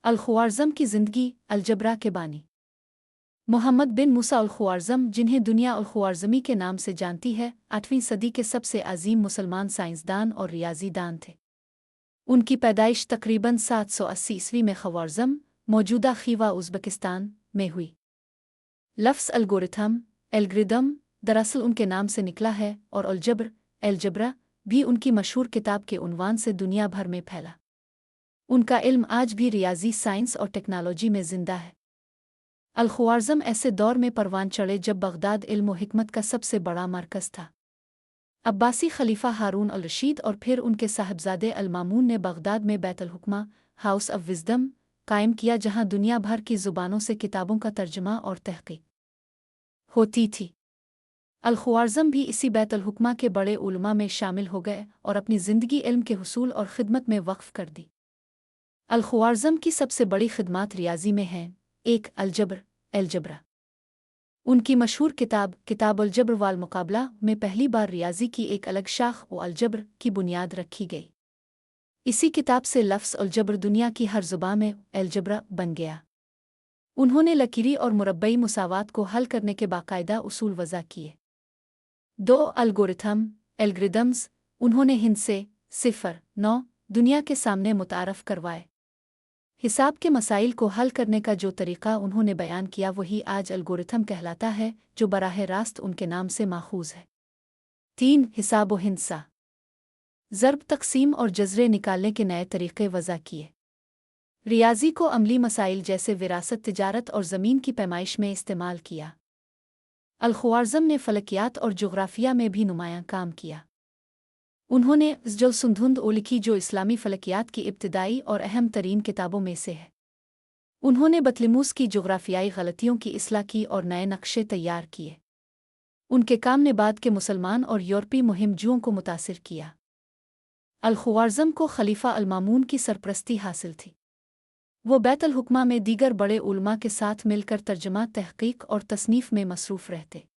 अल-ख्वारिज़्म की ज़िंदगी अलजब्रा के बानी मोहम्मद बिन मूसा अल-ख्वारिज़्म, जिन्हें दुनिया अल-ख्वारिज़मी के नाम से जानती है, 8वीं सदी के सबसे अजीम मुसलमान साइंसदान और रियाज़ीदान थे। उनकी पैदाइश तकरीबन 780 ईस्वी में ख्वारिज़्म, मौजूदा खीवा उज़्बेकिस्तान में हुई। लफ्ज़ अलगोरिथम, एल्गोरिदम, दरअसल उनके नाम से निकला है और अलजब्र, एलजब्रा भी उनकी मशहूर किताब के उन्वान से दुनिया भर में फैला। उनका इल्म आज भी रियाज़ी साइंस और टेक्नोलॉजी में ज़िंदा है। अल-ख्वारिज़्म ऐसे दौर में परवान चढ़े जब बगदाद इल्म व हिकमत का सबसे बड़ा मरकज़ था। अब्बासी खलीफा हारून अल-रशीद और फिर उनके साहबजादे अल-मामून ने बगदाद में बैत-उल-हुक्मा, हाउस ऑफ विज़डम, कायम किया, जहां दुनिया भर की ज़ुबानों से किताबों का तर्जुमा और तहक़ीक़ होती थी। अल-ख्वारिज़्म भी इसी बैत-उल-हुक्मा के बड़े उलमा में शामिल हो गए और अपनी ज़िंदगी इल्म के हुसूल और ख़िदमत में वक़्फ़ कर दी। अल-ख्वारिज़्म की सबसे बड़ी खिदमात रियाज़ी में हैं। 1. अलजब्र, एलजब्रा। उनकी मशहूर किताब किताब अल-जब्र वाल मुक़ाबला में पहली बार रियाज़ी की एक अलग शाख व अलजब्र की बुनियाद रखी गई। इसी किताब से लफ्ज़ अलजब्र दुनिया की हर ज़ुबान में एलजब्रा बन गया। उन्होंने लकीरी और मुरब्बई मुसावात को हल करने के बाकायदा उसूल वज़ा किए। 2. Algorithm, algorithms. उन्होंने हिंद से 0-9 दुनिया के सामने मुतारफ़ करवाए। हिसाब के मसाइल को हल करने का जो तरीक़ा उन्होंने बयान किया वही आज अलगोरिथम कहलाता है, जो बराह रास्त उनके नाम से माखूज़ है। 3. हिसाब व हिंसा। ज़र्ब, तक़सीम और जज़रे निकालने के नए तरीक़े वज़ा किए। रियाज़ी को अमली मसाइल जैसे विरासत, तिजारत और ज़मीन की पैमाइश में इस्तेमाल किया। अल-ख्वारिज़्म ने फ़लकियात और जुग़राफ़िया में भी नुमायाँ काम किया। उन्होंने ज़ुल-सुंदुद लिखी, जो इस्लामी फ़लकियात की इब्तिदाई और अहम तरीन किताबों में से है। उन्होंने बतलिमूस की जुग़राफ़ियाई गलतियों की इस्लाह की और नए नक्शे तैयार किए। उनके काम ने बाद के मुसलमान और यूरोपीय मुहिमजुओं को मुतासिर किया। अल-ख्वारिज़्म को खलीफा अल-मामून की सरपरस्ती हासिल थी। वो बैत-उल-हुक्मा में दीगर बड़े उलमा के साथ मिलकर तर्जुमा, तहक़ीक़ और तसनीफ़ में मसरूफ़ रहते।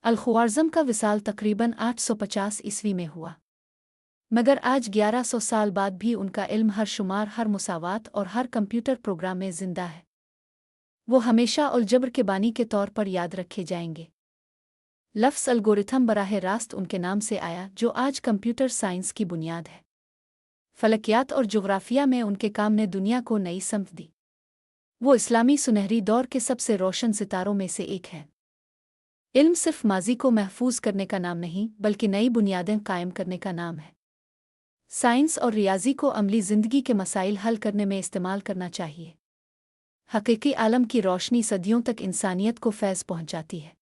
अल-ख्वारिज़्म का विसाल तकरीबन 850 ईस्वी में हुआ, मगर आज 1100 साल बाद भी उनका इल्म हर शुमार, हर मुसावात और हर कंप्यूटर प्रोग्राम में ज़िंदा है। वो हमेशा अलजब्र के बानी के तौर पर याद रखे जाएंगे। लफ्ज़ अलगोरिथम बराह रास्त उनके नाम से आया, जो आज कंप्यूटर साइंस की बुनियाद है। फ़लकियात और जुग़राफ़िया में उनके काम ने दुनिया को नई समत दी। वो इस्लामी सुनहरी दौर के सबसे रोशन सितारों में से एक हैं। इल्म सिर्फ माजी को महफूज करने का नाम नहीं, बल्कि नई बुनियादें कायम करने का नाम है। साइंस और रियाज़ी को अमली ज़िंदगी के मसाइल हल करने में इस्तेमाल करना चाहिए। हकीकी आलम की रोशनी सदियों तक इंसानियत को फैज़ पहुँचाती है।